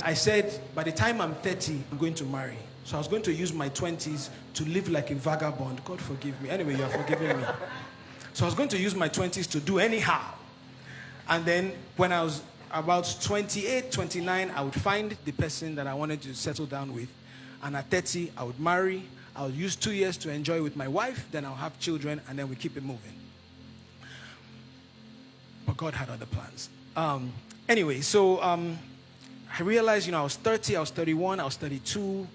I said, by the time I'm 30, I'm going to marry. So I was going to use my 20s to live like a vagabond. God forgive me. Anyway, you're forgiving me. So I was going to use my 20s to do anyhow. And then when I was about 28, 29, I would find the person that I wanted to settle down with. And at 30, I would marry. I would use 2 years to enjoy with my wife. Then I'll have children, and then we keep it moving. But God had other plans. Anyway, so I realized, I was 30, I was 31, I was 32,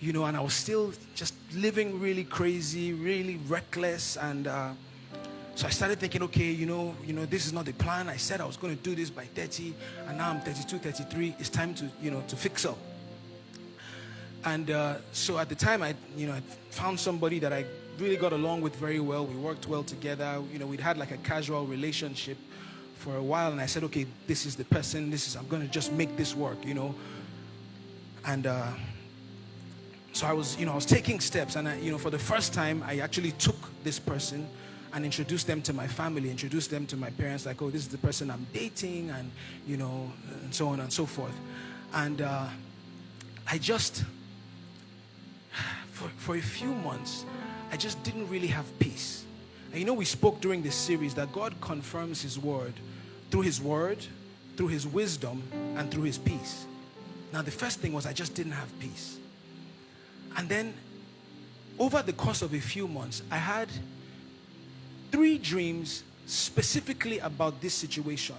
and I was still just living really crazy, really reckless. And so I started thinking, okay, this is not the plan. I said I was going to do this by 30, and now I'm 32, 33. It's time to, to fix up. And so at the time, I found somebody that I really got along with very well. We worked well together. We'd had like a casual relationship for a while, and I said, okay, this is the person. I'm going to just make this work, And so I was taking steps, and for the first time, I actually took this person and introduced them to my family, introduced them to my parents, like, oh, this is the person I'm dating, and and so on and so forth. And I just, for a few months, I just didn't really have peace. And we spoke during this series that God confirms his word, through his wisdom, and through his peace. Now, the first thing was I just didn't have peace. And then, over the course of a few months, I had 3 dreams specifically about this situation.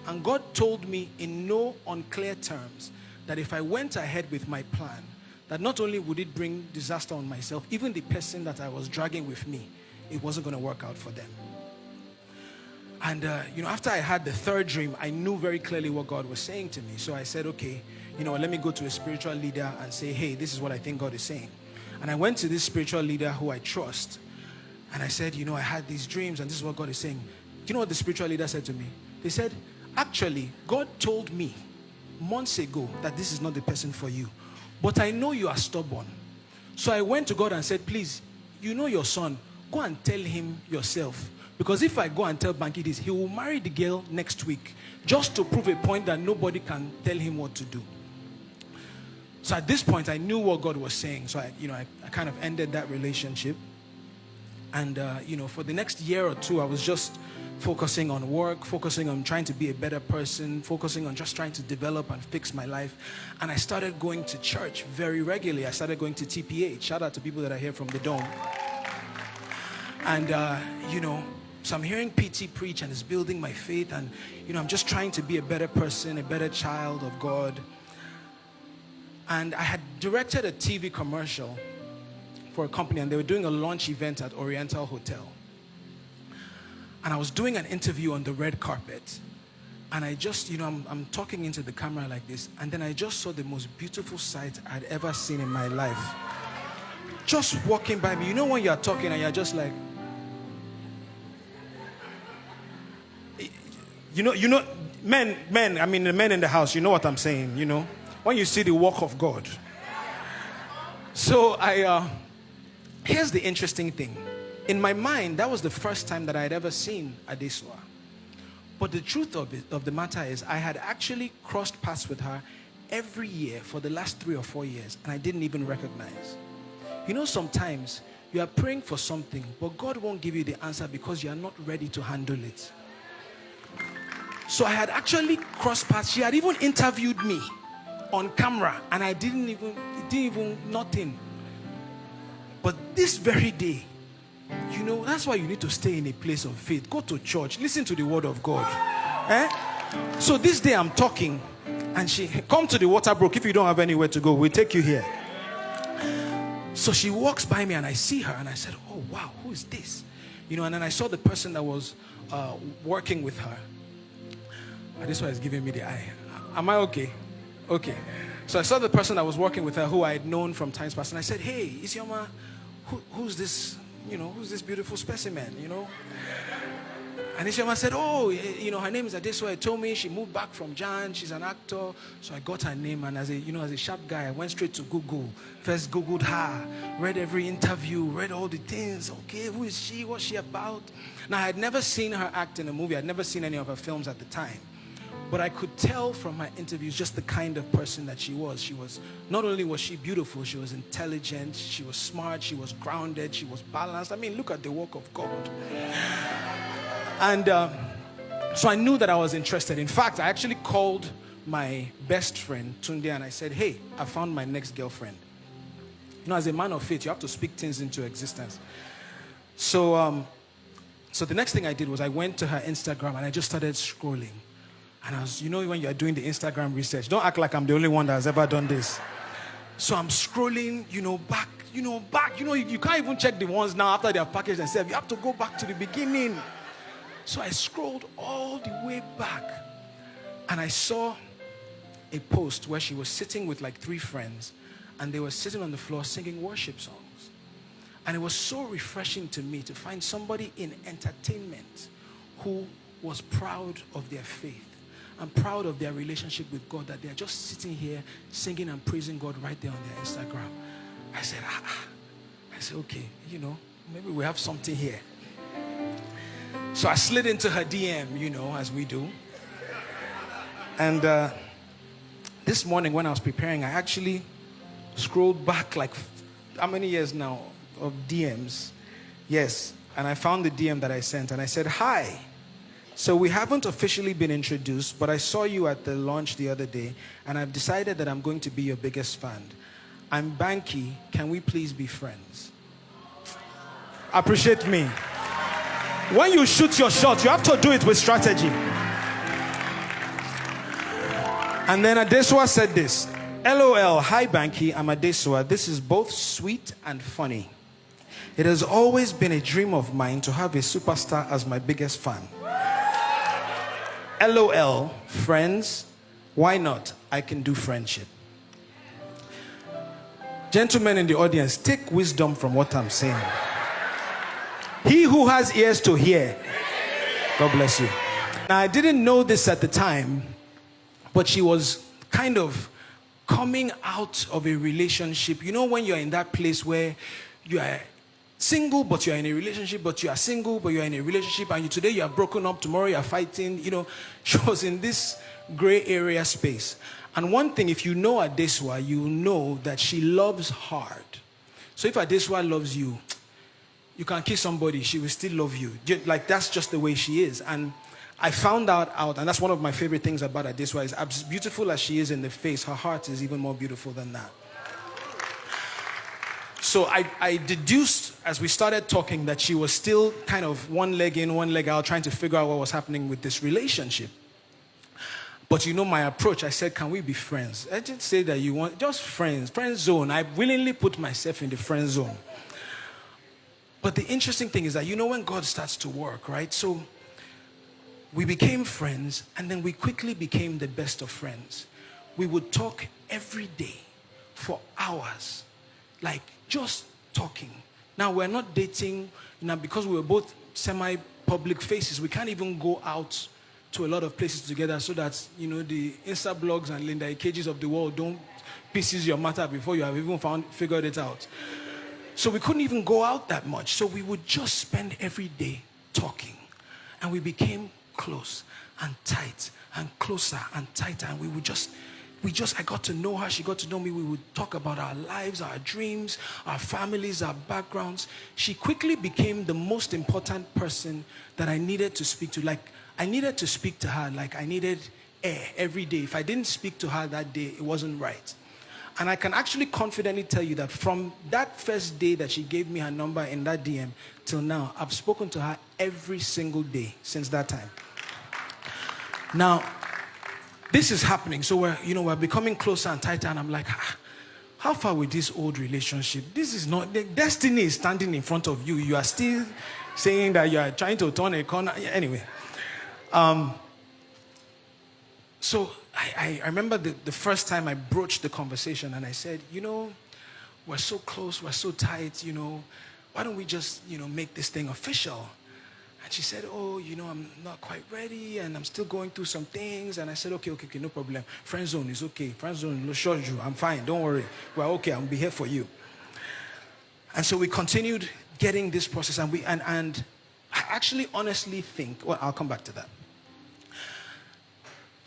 And God told me in no unclear terms that if I went ahead with my plan, that not only would it bring disaster on myself, even the person that I was dragging with me, it wasn't going to work out for them. And, after I had the 3rd dream, I knew very clearly what God was saying to me. So I said, okay, let me go to a spiritual leader and say, hey, this is what I think God is saying. And I went to this spiritual leader who I trust. And I said, I had these dreams, and this is what God is saying. Do you know what the spiritual leader said to me? They said, actually, God told me months ago that this is not the person for you. But I know you are stubborn. So I went to God and said, please, your son, go and tell him yourself. Because if I go and tell Banky this, he will marry the girl next week just to prove a point that nobody can tell him what to do. So at this point, I knew what God was saying. So I kind of ended that relationship. And, for the next year or 2, I was just focusing on work, focusing on trying to be a better person, focusing on just trying to develop and fix my life. And I started going to church very regularly. I started going to TPH. Shout out to people that are here from the Dome. And, so I'm hearing PT preach, and it's building my faith. And, I'm just trying to be a better person, a better child of God. And I had directed a TV commercial for a company, and they were doing a launch event at Oriental Hotel. And I was doing an interview on the red carpet. And I just, I'm talking into the camera like this. And then I just saw the most beautiful sight I'd ever seen in my life. Just walking by me. When you're talking and you're just like, men, the men in the house, you know what I'm saying, when you see the work of God. So here's the interesting thing. In my mind, that was the first time that I had ever seen Adesua. But the truth of the matter is, I had actually crossed paths with her every year for the last 3 or 4 years, and I didn't even recognize. Sometimes you are praying for something, but God won't give you the answer because you are not ready to handle it. So I had actually crossed paths. She had even interviewed me on camera, and I didn't even nothing. But this very day, that's why you need to stay in a place of faith. Go to church, listen to the word of God. So this day I'm talking, and she come to the water brook. If you don't have anywhere to go, we'll take you here. So she walks by me, and I see her, and I said, oh wow, who is this? And then I saw the person that was working with her. This one is giving me the eye. Am I okay? Okay. So I saw the person that was working with her, who I had known from times past, and I said, hey, Isioma, who's this, who's this beautiful specimen, And Isioma said, oh, her name is Adesua. He told me she moved back from Jan. She's an actor. So I got her name, and as a sharp guy, I went straight to Google. First Googled her, read every interview, read all the things. Okay, who is she? What's she about? Now, I had never seen her act in a movie. I'd never seen any of her films at the time. But I could tell from her interviews just the kind of person that she was. Not only was she beautiful, she was intelligent, she was smart, she was grounded, she was balanced. I mean, look at the work of God. And so I knew that I was interested. In fact, I actually called my best friend, Tunde, and I said, hey, I found my next girlfriend. You know, as a man of faith, you have to speak things into existence. So the next thing I did was I went to her Instagram and I just started scrolling. And I was, you know, when you're doing the Instagram research, don't act like I'm the only one that has ever done this. So I'm scrolling, back. You can't even check the ones now after they're packaged and said, you have to go back to the beginning. So I scrolled all the way back and I saw a post where she was sitting with like 3 friends and they were sitting on the floor singing worship songs. And it was so refreshing to me to find somebody in entertainment who was proud of their faith and proud of their relationship with God, that they're just sitting here singing and praising God right there on their Instagram. I said, okay, maybe we have something here. So I slid into her DM, as we do. And this morning when I was preparing, I actually scrolled back like, how many years now of DMs? Yes. And I found the DM that I sent and I said, hi. So we haven't officially been introduced, but I saw you at the launch the other day and I've decided that I'm going to be your biggest fan. I'm Banky. Can we please be friends? Appreciate me. When you shoot your shot, you have to do it with strategy. And then Adesua said this. LOL, hi Banky, I'm Adesua. This is both sweet and funny. It has always been a dream of mine to have a superstar as my biggest fan. LOL, friends, why not? I can do friendship. Gentlemen in the audience, take wisdom from what I'm saying. He who has ears to hear. God bless you. Now, I didn't know this at the time, but she was kind of coming out of a relationship. You know, when you're in that place where you are single, but you're in a relationship, but you are single, but you're in a relationship, and today you are broken up, tomorrow you're fighting. She was in this gray area space. And one thing, if you know Adesua, you know that she loves hard. So if Adesua loves you, you can kiss somebody, she will still love you. Like, that's just the way she is. And I found out, and that's one of my favorite things about Adesua, is as beautiful as she is in the face, her heart is even more beautiful than that. So I deduced, as we started talking, that she was still kind of one leg in, one leg out, trying to figure out what was happening with this relationship. But my approach, I said, can we be friends? I didn't say that you want, just friends, friend zone. I willingly put myself in the friend zone. But the interesting thing is that, when God starts to work, right? So we became friends, and then we quickly became the best of friends. We would talk every day for hours, like just talking. Now, we're not dating, because we were both semi-public faces. We can't even go out to a lot of places together so that, the Insta blogs and Linda Ikeji's of the world don't pieces your matter before you have even figured it out. So we couldn't even go out that much. So we would just spend every day talking. And we became close and tight and closer and tighter. And I got to know her. She got to know me. We would talk about our lives, our dreams, our families, our backgrounds. She quickly became the most important person that I needed to speak to. Like, I needed to speak to her like I needed air every day. If I didn't speak to her that day, it wasn't right. And I can actually confidently tell you that from that first day that she gave me her number in that DM till now, I've spoken to her every single day since that time. Now, this is happening. So we're becoming closer and tighter, and I'm like, how far with this old relationship? This is not, the destiny is standing in front of you. You are still saying that you are trying to turn a corner. Anyway. So I remember the first time I broached the conversation, and I said, we're so close, we're so tight, why don't we just, make this thing official? And she said, I'm not quite ready, and I'm still going through some things. And I said, okay, no problem. Friend zone is okay. Friend zone, no sure you. I'm fine, don't worry. We're okay, I'll be here for you. And so we continued getting this process, and I actually honestly think, well, I'll come back to that.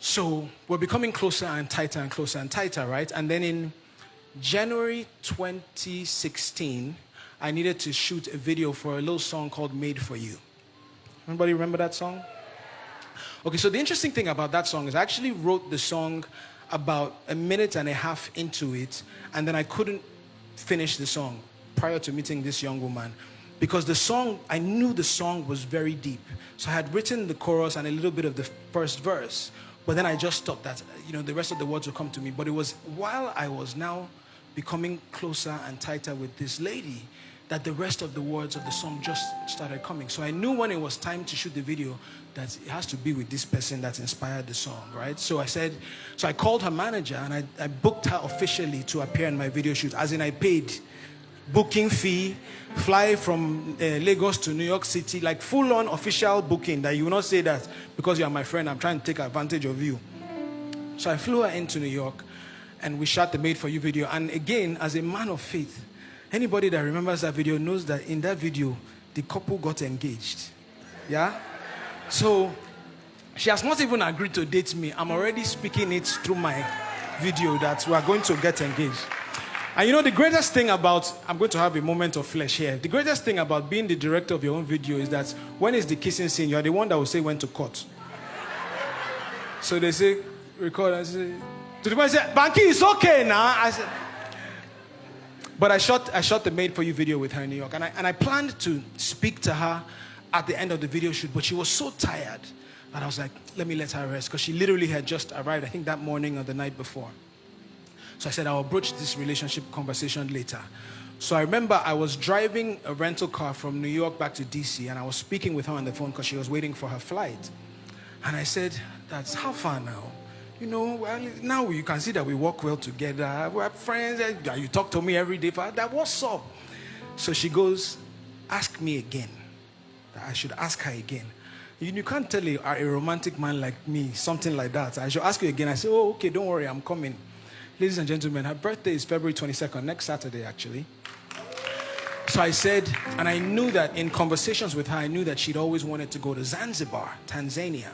So we're becoming closer and tighter and closer and tighter, right? And then in January 2016, I needed to shoot a video for a little song called Made For You. Anybody remember that song? Okay, so the interesting thing about that song is I actually wrote the song about a minute and a half into it, and then I couldn't finish the song prior to meeting this young woman, because the song, I knew the song was very deep. So I had written the chorus and a little bit of the first verse, but then I just thought that, the rest of the words would come to me. But it was while I was now becoming closer and tighter with this lady that the rest of the words of the song just started coming. So I knew when it was time to shoot the video that it has to be with this person that inspired the song, right? So I called her manager and I booked her officially to appear in my video shoot, as in I paid booking fee, fly from Lagos to New York City, like full-on official booking, that you will not say that because you are my friend, I'm trying to take advantage of you. So I flew her into New York and we shot the Made For You video. And again, as a man of faith, anybody that remembers that video knows that in that video, the couple got engaged. Yeah? So she has not even agreed to date me. I'm already speaking it through my video that we are going to get engaged. And the greatest thing about, I'm going to have a moment of flesh here. The greatest thing about being the director of your own video is that when it's the kissing scene, you're the one that will say when to cut. So they say, record, I say, to the point, say, Banky, it's okay now. I said, but I shot the Made For You video with her in New York. And I planned to speak to her at the end of the video shoot, but she was so tired that I was like, let me let her rest, because she literally had just arrived, I think that morning or the night before. So I said, I'll broach this relationship conversation later. So I remember I was driving a rental car from New York back to DC, and I was speaking with her on the phone because she was waiting for her flight. And I said, that's how far now? Well, now you can see that we work well together. We're friends. You talk to me every day. That, what's up? So she goes, ask me again. I should ask her again. You can't tell a romantic man like me something like that. I should ask you again. I say, oh, okay, don't worry, I'm coming. Ladies and gentlemen, her birthday is February 22nd, next Saturday, actually. So I said, and I knew that in conversations with her, I knew that she'd always wanted to go to Zanzibar, Tanzania.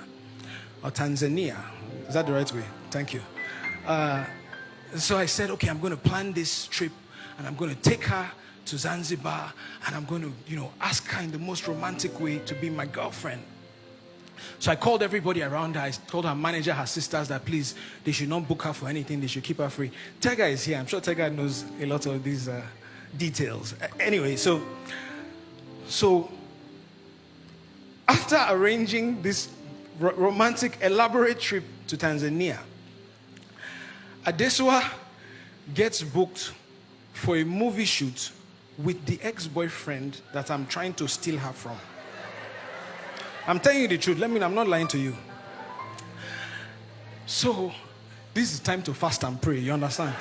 Is that the right way? Thank you. So I said, okay, I'm going to plan this trip, and I'm going to take her to Zanzibar, and I'm going to, ask her in the most romantic way to be my girlfriend. So I called everybody around her. I told her manager, her sisters, that please, they should not book her for anything. They should keep her free. Tega is here. I'm sure Tega knows a lot of these details. Anyway, so after arranging this romantic, elaborate trip to Tanzania, Adesua gets booked for a movie shoot with the ex-boyfriend that I'm trying to steal her from. I'm telling you the truth. I'm not lying to you. So, this is time to fast and pray. You understand?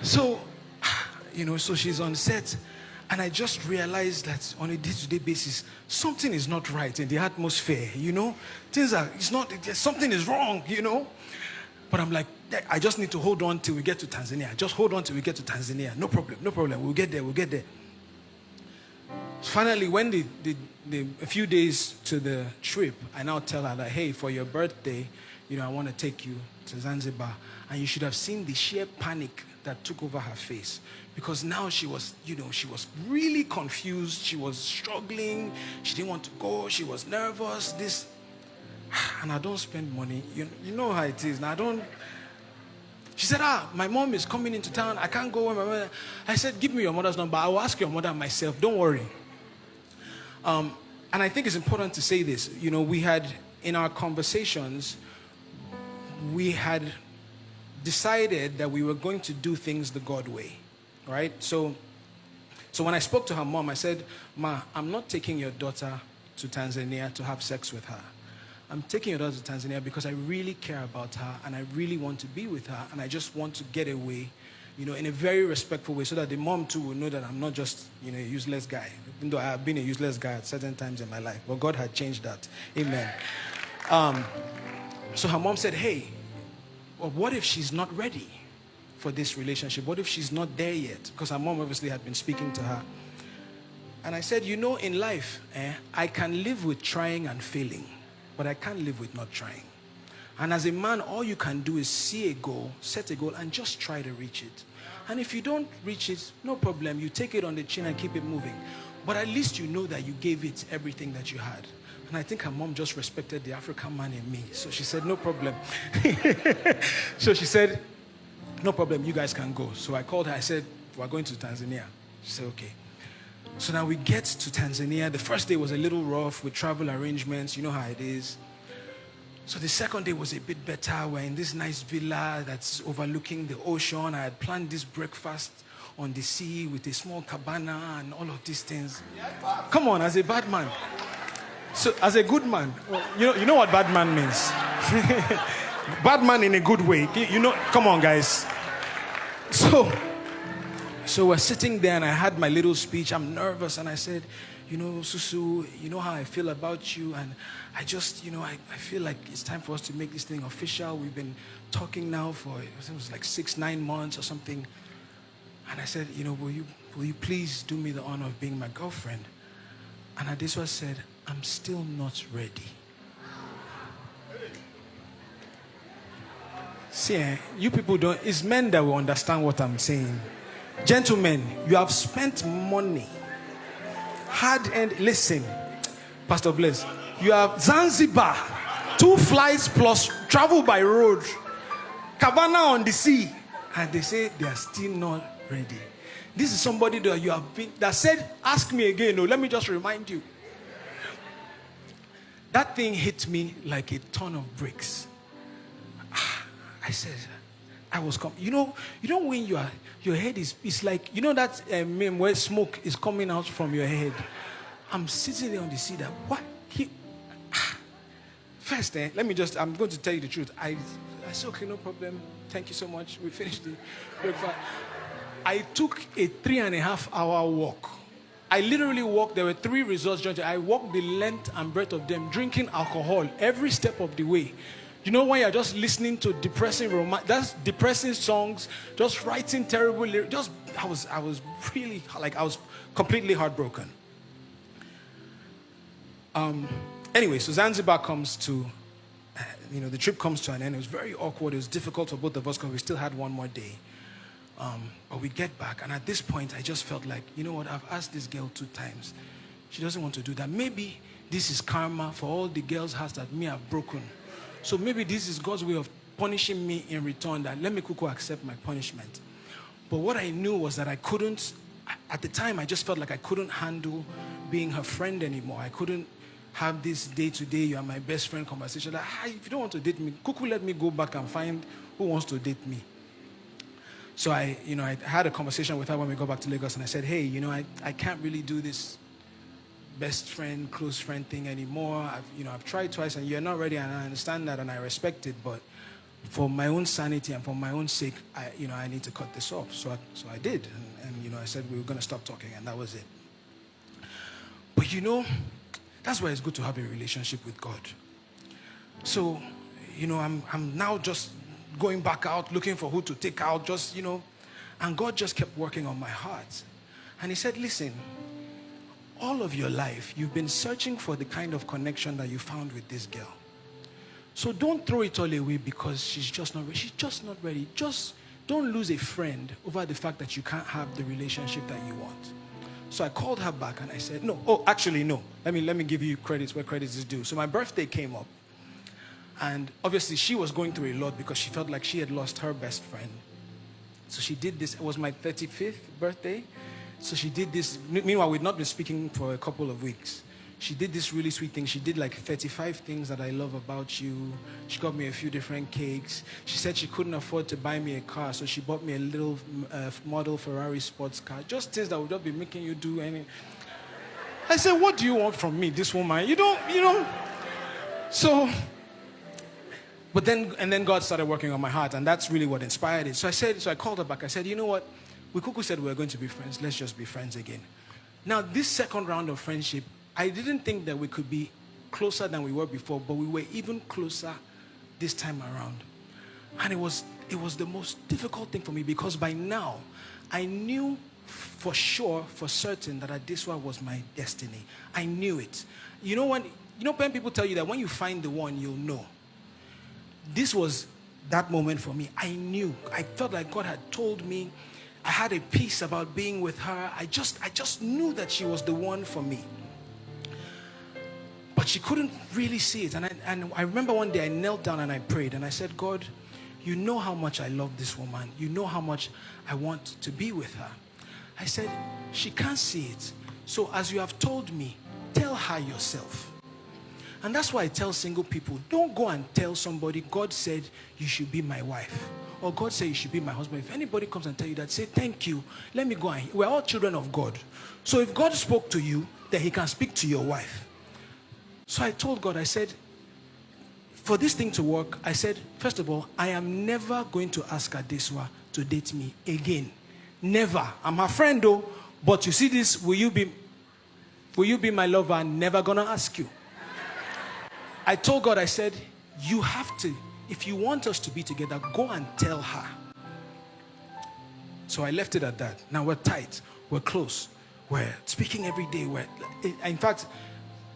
So, so she's on set, and I just realized that on a day-to-day basis, something is not right in the atmosphere. Something is wrong. But I'm like, I just need to hold on till we get to Tanzania. Just hold on till we get to Tanzania. No problem. We'll get there. Finally, when a few days to the trip, I now tell her that, hey, for your birthday, I want to take you to Zanzibar. And you should have seen the sheer panic that took over her face. Because now she was really confused. She was struggling. She didn't want to go. She was nervous. And I don't spend money. You know how it is. Now She said, my mom is coming into town. I can't go. I said, give me your mother's number. I will ask your mother myself. Don't worry. And I think it's important to say this. We had, in our conversations, we had decided that we were going to do things the God way, right? So when I spoke to her mom, I said, Ma, I'm not taking your daughter to Tanzania to have sex with her. I'm taking your daughter to Tanzania because I really care about her, and I really want to be with her, and I just want to get away, in a very respectful way, so that the mom too will know that I'm not just, a useless guy. Even though I have been a useless guy at certain times in my life, but God had changed that. Amen. So her mom said, hey, well, what if she's not ready for this relationship? What if she's not there yet? Because her mom obviously had been speaking to her. And I said, in life, I can live with trying and failing, but I can't live with not trying. And as a man, all you can do is see a goal, set a goal, and just try to reach it. And if you don't reach it, no problem. You take it on the chin and keep it moving. But at least you know that you gave it everything that you had. And I think her mom just respected the African man in me. So she said, no problem. So she said, no problem, you guys can go. So I called her. I said, we're going to Tanzania. She said, okay. So now we get to Tanzania. The first day was a little rough with travel arrangements. You know how it is. So the second day was a bit better. We're in this nice villa that's overlooking the ocean. I had planned this breakfast on the sea with a small cabana and all of these things. Come on, as a bad man. So as a good man, you know what bad man means. Bad man in a good way. You know, come on guys. So we're sitting there and I had my little speech. I'm nervous and I said, you know, Susu, you know how I feel about you, and I just, you know, I feel like it's time for us to make this thing official. We've been talking now for, it was like 6-9 months or something. And I said, you know, will you please do me the honor of being my girlfriend? And Adesua said, I'm still not ready. See, you people don't, it's men that will understand what I'm saying. Gentlemen, you have spent money. And listen, Pastor Bless, you have Zanzibar, 2 flights plus travel by road, cabana on the sea, and they say they are still not ready. This is somebody that you have been, that said, ask me again. No, let me just remind you. That thing hit me like a ton of bricks. I said, I was you know when your head is, it's like, you know that meme where smoke is coming out from your head. I'm sitting there on the seat that, what? First, I'm going to tell you the truth. I said, okay, no problem. Thank you so much. We finished the breakfast. I took a 3.5-hour walk. I literally walked. There were 3 resorts. I walked the length and breadth of them, drinking alcohol every step of the way. You know, when you're just listening to depressing songs, just writing terrible lyrics, I was really, like, I was completely heartbroken. Anyway, so Zanzibar comes to, the trip comes to an end. It was very awkward. It was difficult for both of us because we still had one more day. But we get back, and at this point, I just felt like, you know what, I've asked this girl 2 times. She doesn't want to do that. Maybe this is karma for all the girls' hearts that me have broken. So maybe this is God's way of punishing me in return, that let me kuku accept my punishment. But what I knew was that I couldn't, at the time, I just felt like I couldn't handle being her friend anymore. I couldn't have this day-to-day, you are my best friend conversation. Like, if you don't want to date me, kuku, let me go back and find who wants to date me. So I had a conversation with her when we got back to Lagos, and I said, hey, I can't really do this best friend, close friend thing anymore. I've tried twice and you're not ready, and I understand that and I respect it, but for my own sanity and for my own sake, I need to cut this off. So I did, and I said we were going to stop talking, and that was it. But that's why it's good to have a relationship with God. So, I'm now just going back out, looking for who to take out, and God just kept working on my heart. And he said, listen, all of your life, you've been searching for the kind of connection that you found with this girl. So don't throw it all away because she's just not ready. She's just not ready. Just don't lose a friend over the fact that you can't have the relationship that you want. So I called her back and I said, no. Oh, actually, no. Let me give you credits where credits is due. So my birthday came up. And obviously she was going through a lot because she felt like she had lost her best friend. So she did this. It was my 35th birthday. So she did this. Meanwhile, we'd not been speaking for a couple of weeks. She did this really sweet thing. She did like 35 things that I love about you. She got me a few different cakes. She said she couldn't afford to buy me a car, so she bought me a little model Ferrari sports car. Just things that would not be making you do anything. I said, what do you want from me, this woman? You don't. So, but then God started working on my heart, and that's really what inspired it. So I called her back. I said, you know what? We kuku said we were going to be friends. Let's just be friends again. Now, this second round of friendship, I didn't think that we could be closer than we were before, but we were even closer this time around. And it was the most difficult thing for me because by now, I knew for sure, for certain, that Adesua was my destiny. I knew it. When people tell you that when you find the one, you'll know. this was that moment for me. I knew, I felt like God had told me. I had a peace about being with her. I just knew that she was the one for me. But she couldn't really see it. And I remember one day I knelt down and I prayed and I said, God, you know how much I love this woman. You know how much I want to be with her. I said, she can't see it. So as you have told me, tell her yourself. And that's why I tell single people, don't go and tell somebody, God said you should be my wife. Or God said you should be my husband. If anybody comes and tell you that, say, thank you. Let me go and we're all children of God. So if God spoke to you, then he can speak to your wife. So I told God, I said, for this thing to work, I said, first of all, I am never going to ask Adesua to date me again. Never. I'm her friend though, but you see this, will you be my lover? I'm never gonna ask you. I told God, I said, you have to, if you want us to be together, go and tell her. So I left it at that. Now we're tight, we're close, we're speaking every day. In fact,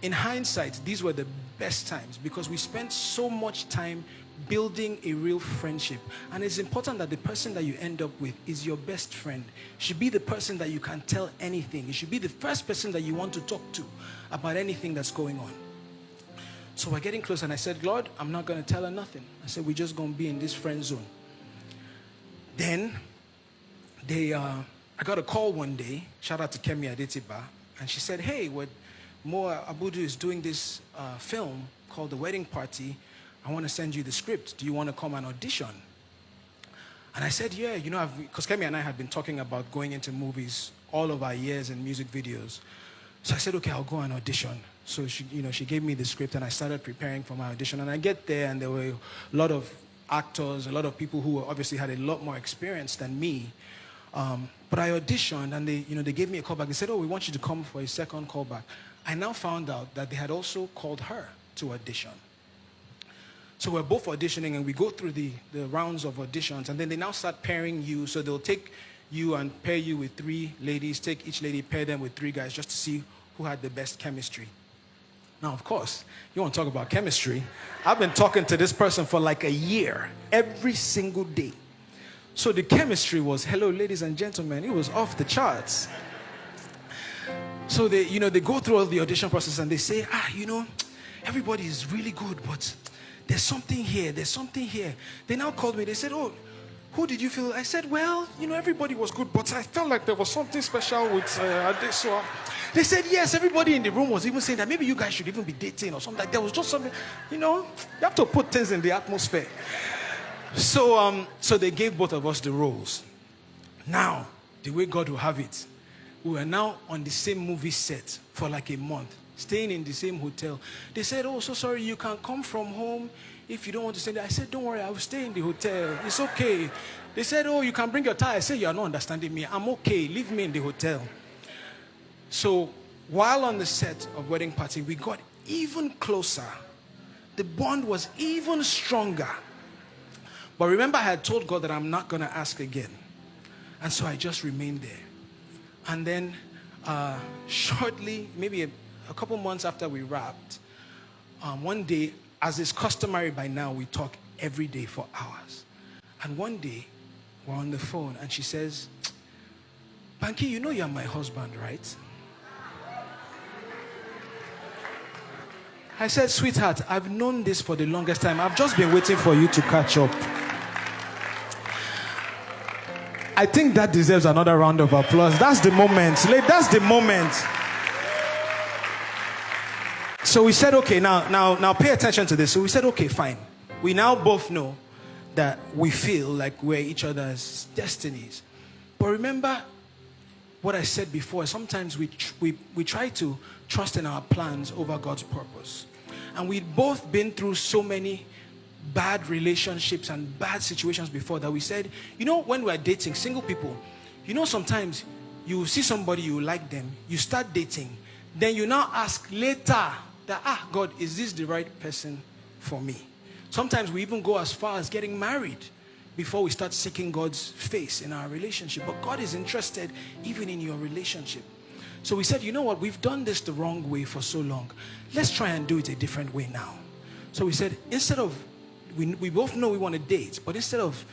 in hindsight, these were the best times because we spent so much time building a real friendship. And it's important that the person that you end up with is your best friend. It should be the person that you can tell anything. It should be the first person that you want to talk to about anything that's going on. So we're getting close and I said, Lord, I'm not going to tell her nothing. I said, we're just going to be in this friend zone. Then I got a call one day, shout out to Kemi Adetiba, and she said, hey, Mo Abudu is doing this film called The Wedding Party. I want to send you the script. Do you want to come and audition? And I said, yeah, you know, because Kemi and I had been talking about going into movies all of our years and music videos. So I said, okay, I'll go and audition. So she gave me the script and I started preparing for my audition. And I get there and there were a lot of actors, a lot of people who obviously had a lot more experience than me. But I auditioned and they gave me a callback. They said, oh, we want you to come for a second callback. I now found out that they had also called her to audition. So we're both auditioning and we go through the rounds of auditions and then they now start pairing you. So they'll take you and pair you with 3 ladies, take each lady, pair them with 3 guys just to see who had the best chemistry. Now, of course, you want to talk about chemistry. I've been talking to this person for like a year, every single day. So the chemistry was, hello, ladies and gentlemen, it was off the charts. So they go through all the audition process and they say, everybody is really good, but there's something here, there's something here. They now called me, they said, oh, who did you feel? I said, well, everybody was good, but I felt like there was something special with Adesua. They said, yes, everybody in the room was even saying that maybe you guys should even be dating or something. Like there was just something, you have to put things in the atmosphere. So they gave both of us the roles. Now, the way God will have it, we were now on the same movie set for like a month, staying in the same hotel. They said, oh, so sorry, you can come from home if you don't want to stay there. I said, don't worry, I will stay in the hotel. It's okay. They said, oh, you can bring your tie. I said, you are not understanding me. I'm okay. Leave me in the hotel. So while on the set of Wedding Party, we got even closer. The bond was even stronger. But remember, I had told God that I'm not going to ask again. And so I just remained there. And then shortly, maybe a couple months after we wrapped, one day, as is customary by now, we talk every day for hours. And one day, we're on the phone and she says, Banky, you know you're my husband, right? I said, sweetheart, I've known this for the longest time. I've just been waiting for you to catch up. I think that deserves another round of applause. That's the moment. That's the moment. So we said, okay, now pay attention to this. So we said, okay, fine. We now both know that we feel like we're each other's destinies. But remember what I said before. Sometimes we try to trust in our plans over God's purpose. And we'd both been through so many bad relationships and bad situations before that we said, when we're dating, single people, sometimes you see somebody, you like them, you start dating, then you now ask later that, God, is this the right person for me? Sometimes we even go as far as getting married before we start seeking God's face in our relationship. But God is interested even in your relationship. So we said, you know what, we've done this the wrong way for so long. Let's try and do it a different way now. So we said, instead of we both know we want to date, but instead of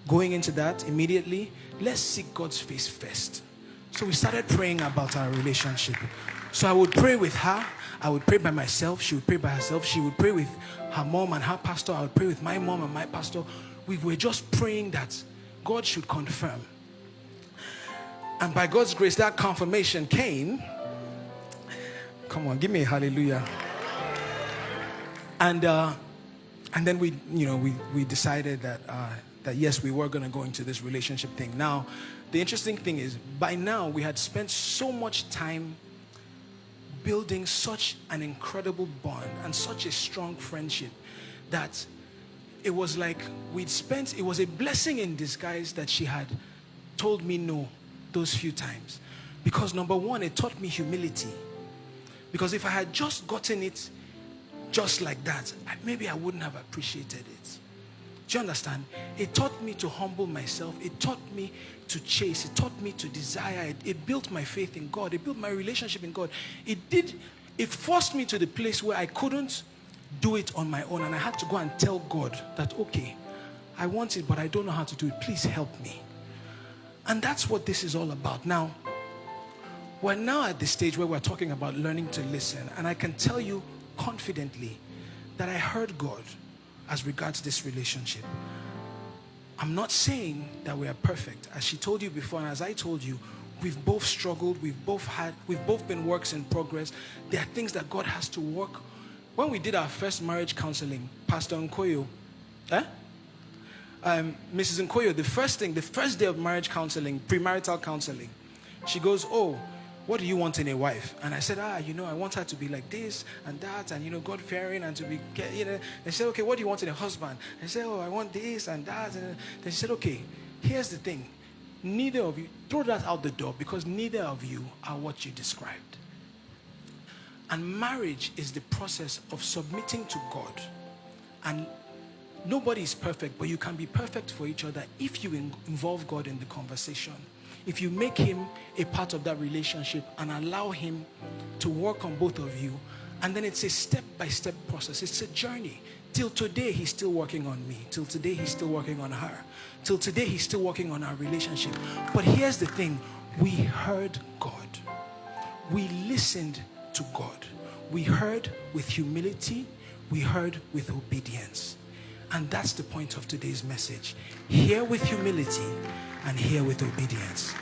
going into that immediately, let's seek God's face first. So we started praying about our relationship. So I would pray with her. I would pray by myself. She would pray by herself. She would pray with her mom and her pastor. I would pray with my mom and my pastor. We were just praying that God should confirm. And by God's grace, that confirmation came. Come on, give me a hallelujah. And then we decided that yes, we were going to go into this relationship thing. Now, the interesting thing is, by now we had spent so much time building such an incredible bond and such a strong friendship that it was like it was a blessing in disguise that she had told me no those few times. Because number one, it taught me humility. Because if I had just gotten it just like that, maybe I wouldn't have appreciated it. Do you understand? It taught me to humble myself. It taught me to chase. It taught me to desire. It built my faith in God. It built my relationship in God. It forced me to the place where I couldn't do it on my own. And I had to go and tell God that, okay, I want it, but I don't know how to do it. Please help me. And that's what this is all about. Now, we're now at the stage where we're talking about learning to listen. And I can tell you confidently that I heard God as regards this relationship. I'm not saying that we are perfect. As she told you before, and as I told you, we've both struggled, we've both been works in progress. There are things that God has to work. When we did our first marriage counseling, Pastor Nkoyo, Mrs. Nkoyo, the first day of marriage counseling, premarital counseling, she goes, oh, what do you want in a wife? And I said, I want her to be like this and that, and God-fearing, and to be, They said, okay, what do you want in a husband? I said, oh, I want this and that. And then she said, okay, here's the thing. Neither of you, throw that out the door, because neither of you are what you described. And marriage is the process of submitting to God. And nobody is perfect, but you can be perfect for each other if you involve God in the conversation. If you make him a part of that relationship and allow him to work on both of you, and then it's a step-by-step process. It's a journey. Till today, he's still working on me. Till today, he's still working on her. Till today, he's still working on our relationship. But here's the thing. We heard God. We listened to God. We heard with humility. We heard with obedience. And that's the point of today's message. Hear with humility and hear with obedience.